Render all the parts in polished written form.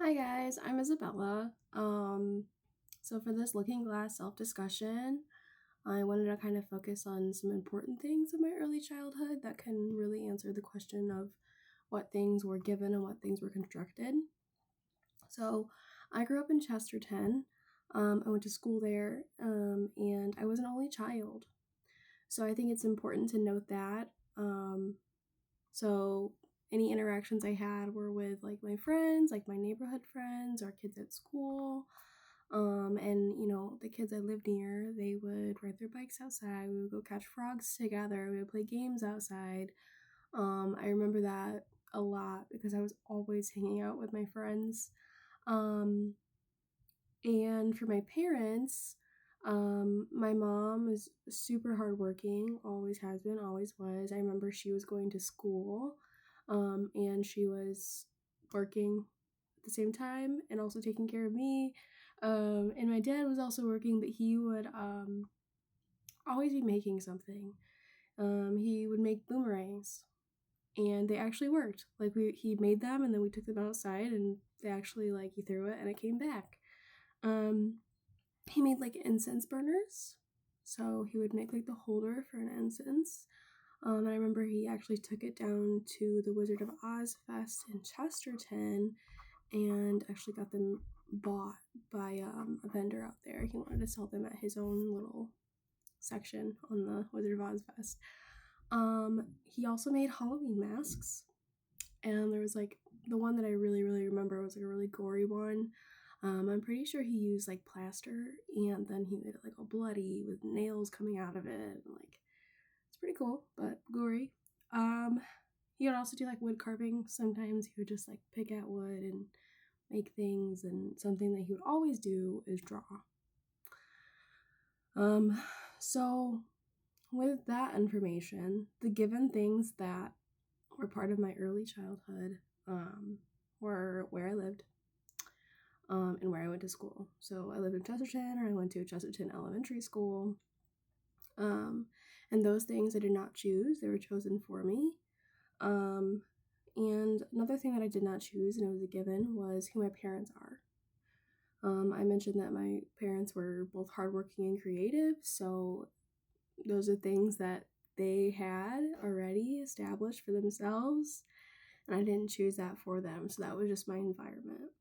Hi guys, I'm Isabella. So for this Looking Glass self-discussion, I wanted to kind of focus on some important things in my early childhood that can really answer the question of what things were given and what things were constructed. So I grew up in Chesterton. I went to school there, and I was an only child. So I think it's important to note that. So any interactions I had were with like my friends, like my neighborhood friends or kids at school. And the kids I lived near, they would ride their bikes outside. We would go catch frogs together. We would play games outside. I remember that a lot because I was always hanging out with my friends. Um, and for my parents, my mom is super hardworking, always has been, always was. I remember she was going to school, and she was working at the same time and also taking care of me. And my dad was also working, but he would always be making something. He would make boomerangs, and they actually worked. Like he made them, and then we took them outside, and they actually like he threw it, and it came back. Um, he made like incense burners. So he would make like the holder for an incense. And I remember he actually took it down to the Wizard of Oz Fest in Chesterton and actually got them bought by a vendor out there. He wanted to sell them at his own little section on the Wizard of Oz Fest. He also made Halloween masks, and there was like the one that I really, really remember was like a really gory one. I'm pretty sure he used like plaster, and then he made it like all bloody with nails coming out of it. Like it's pretty cool, but gory. Um, he would also do like wood carving. Sometimes he would just like pick at wood and make things, and something that he would always do is draw. Um, so with that information, the given things that were part of my early childhood were where I lived, and where I went to school. So I lived in Chesterton, or I went to Chesterton Elementary School. Um, and those things I did not choose, they were chosen for me. And another thing that I did not choose, and it was a given, was who my parents are. I mentioned that my parents were both hardworking and creative, so those are things that they had already established for themselves, and I didn't choose that for them, so that was just my environment.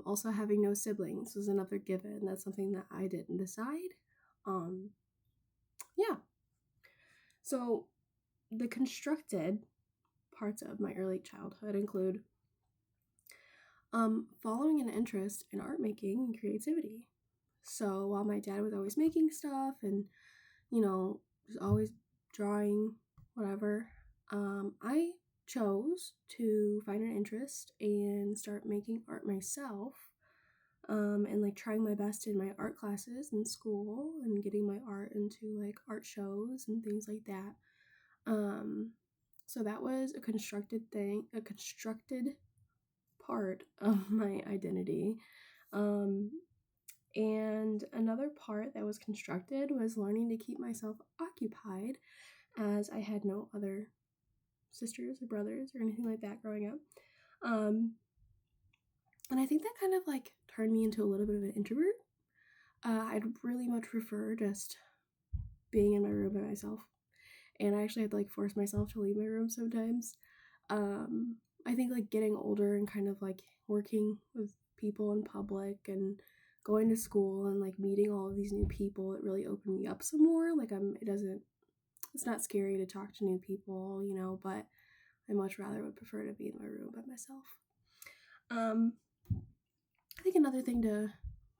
Also, having no siblings was another given. That's something that I didn't decide. Um, yeah. So, the constructed parts of my early childhood include following an interest in art making and creativity. So, while my dad was always making stuff and, was always drawing, whatever, I chose to find an interest and start making art myself, and like trying my best in my art classes in school and getting my art into like art shows and things like that. So that was a constructed part of my identity. Um, and another part that was constructed was learning to keep myself occupied, as I had no other sisters or brothers or anything like that growing up. And I think that kind of like turned me into a little bit of an introvert. I'd really much prefer just being in my room by myself. And I actually had to like force myself to leave my room sometimes. I think like getting older and kind of like working with people in public and going to school and like meeting all of these new people, it really opened me up some more. Like it's not scary to talk to new people, but I much rather would prefer to be in my room by myself. Um, I think another thing to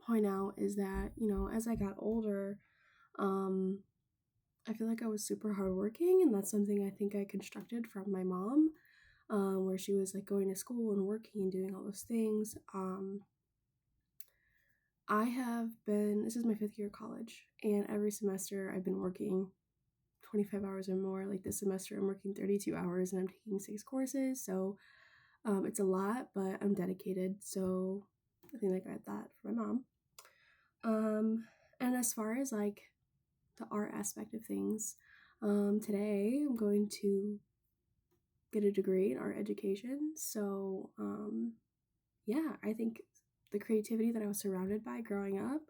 point out is that, as I got older, um, I feel like I was super hardworking, and that's something I think I constructed from my mom, where she was like going to school and working and doing all those things. This is my 5th year of college, and every semester I've been working 25 hours or more. Like this semester, I'm working 32 hours and I'm taking 6 courses. So it's a lot, but I'm dedicated. So I think I got that from my mom. And as far as like the art aspect of things, today I'm going to get a degree in art education. So yeah, I think the creativity that I was surrounded by growing up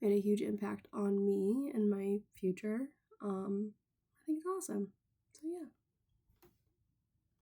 made a huge impact on me and my future. I think it's awesome. So yeah.